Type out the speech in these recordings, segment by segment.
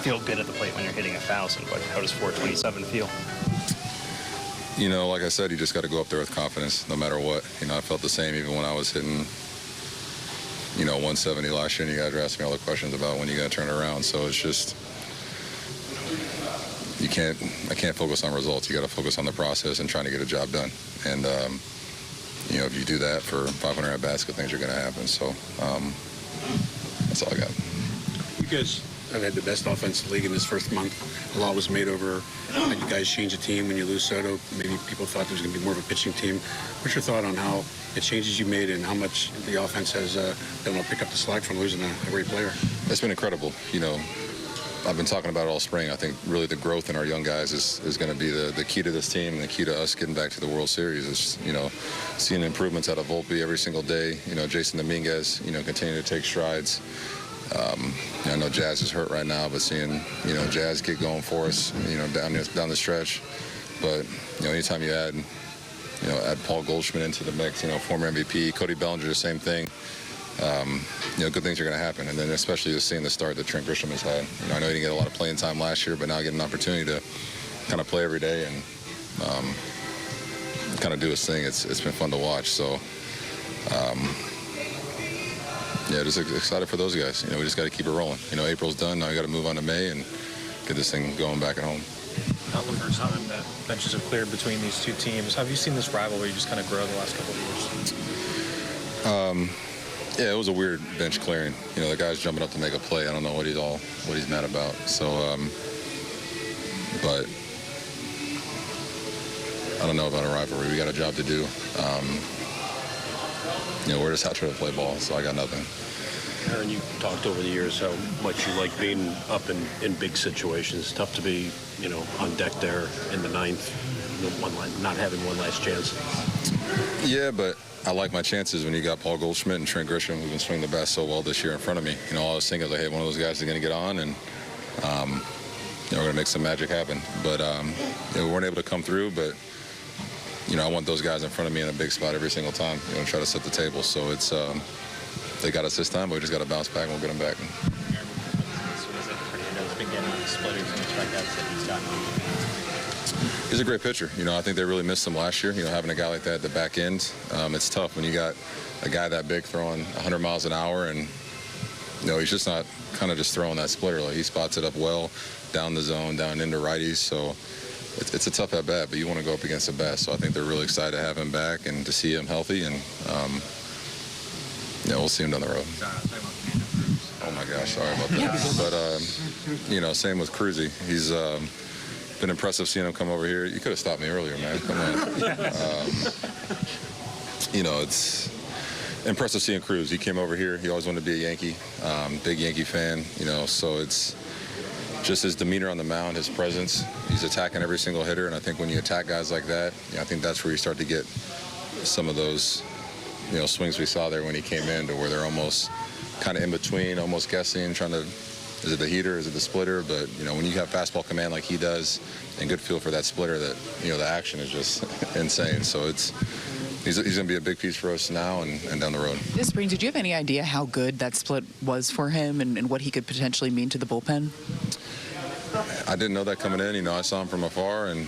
feel good at the plate when you're hitting 1,000, but how does 427 feel? You know, like I said, you just got to go up there with confidence no matter what. You know, I felt the same even when I was hitting, 170 last year, and you guys were asking me all the questions about when you're going to turn it around. So it's just, I can't focus on results. You got to focus on the process and trying to get a job done. And, if you do that for 500 at-bats, good things are going to happen. So that's all I got. You guys have had the best offensive league in this first month. A lot was made over how you guys change the team when you lose Soto. Maybe people thought there was going to be more of a pitching team. What's your thought on how the changes you made and how much the offense has been able to pick up the slack from losing a great player? It's been incredible. I've been talking about it all spring. I think really the growth in our young guys is going to be the key to this team and the key to us getting back to the World Series. Is seeing improvements out of Volpe every single day. Jason Dominguez, continuing to take strides. I know Jazz is hurt right now, but seeing Jazz get going for us, down the stretch. But anytime you add Paul Goldschmidt into the mix, former MVP, Cody Bellinger, the same thing. Good things are going to happen. And then especially just seeing the start that Trent Grisham has had. I know he didn't get a lot of playing time last year, but now getting an opportunity to kind of play every day and kind of do his thing. It's been fun to watch. So, just excited for those guys. We just got to keep it rolling. April's done. Now we got to move on to May and get this thing going back at home. Not the first time that benches have cleared between these two teams. Have you seen this rivalry just kind of grow the last couple of years? Yeah, it was a weird bench clearing. The guy's jumping up to make a play. I don't know what he's mad about. So, but I don't know about a rivalry. We got a job to do. We're just out trying to play ball, so I got nothing. Aaron, you talked over the years how much you like being up in big situations. It's tough to be, on deck there in the ninth, not having one last chance. Yeah, but I like my chances when you got Paul Goldschmidt and Trent Grisham, who've been swinging the bat so well this year in front of me. All I was thinking was, hey, one of those guys is going to get on, and we're going to make some magic happen. But we weren't able to come through, but I want those guys in front of me in a big spot every single time, try to set the table. So it's they got us this time, but we just got to bounce back and we'll get them back. He's a great pitcher. I think they really missed him last year, having a guy like that at the back end. It's tough when you got a guy that big throwing 100 miles an hour and, he's just not kind of just throwing that splitter. Like, he spots it up well, down the zone, down into righties. So it's a tough at-bat, but you want to go up against the best. So I think they're really excited to have him back and to see him healthy. And, we'll see him down the road. Oh, my gosh, sorry about that. But, same with Cruz. He's been impressive seeing him come over here. You could have stopped me earlier, man. Come on. It's impressive seeing Cruz. He came over here. He always wanted to be a Yankee, big Yankee fan, so it's just his demeanor on the mound, his presence. He's attacking every single hitter, and I think when you attack guys like that, I think that's where you start to get some of those, swings we saw there when he came in, to where they're almost kind of in between, almost guessing, trying to, is it the heater, is it the splitter? But, when you have fastball command like he does and good feel for that splitter, that, the action is just insane. So he's going to be a big piece for us now and down the road. This spring, did you have any idea how good that split was for him and what he could potentially mean to the bullpen? I didn't know that coming in. I saw him from afar, and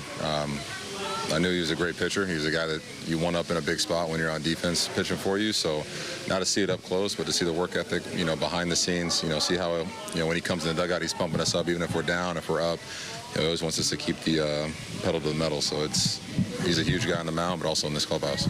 I knew he was a great pitcher. He was a guy that you want up in a big spot when you're on defense pitching for you. So not to see it up close, but to see the work ethic, behind the scenes, see how, when he comes in the dugout, he's pumping us up, even if we're down, if we're up. He always wants us to keep the pedal to the metal. So he's a huge guy on the mound, but also in this clubhouse.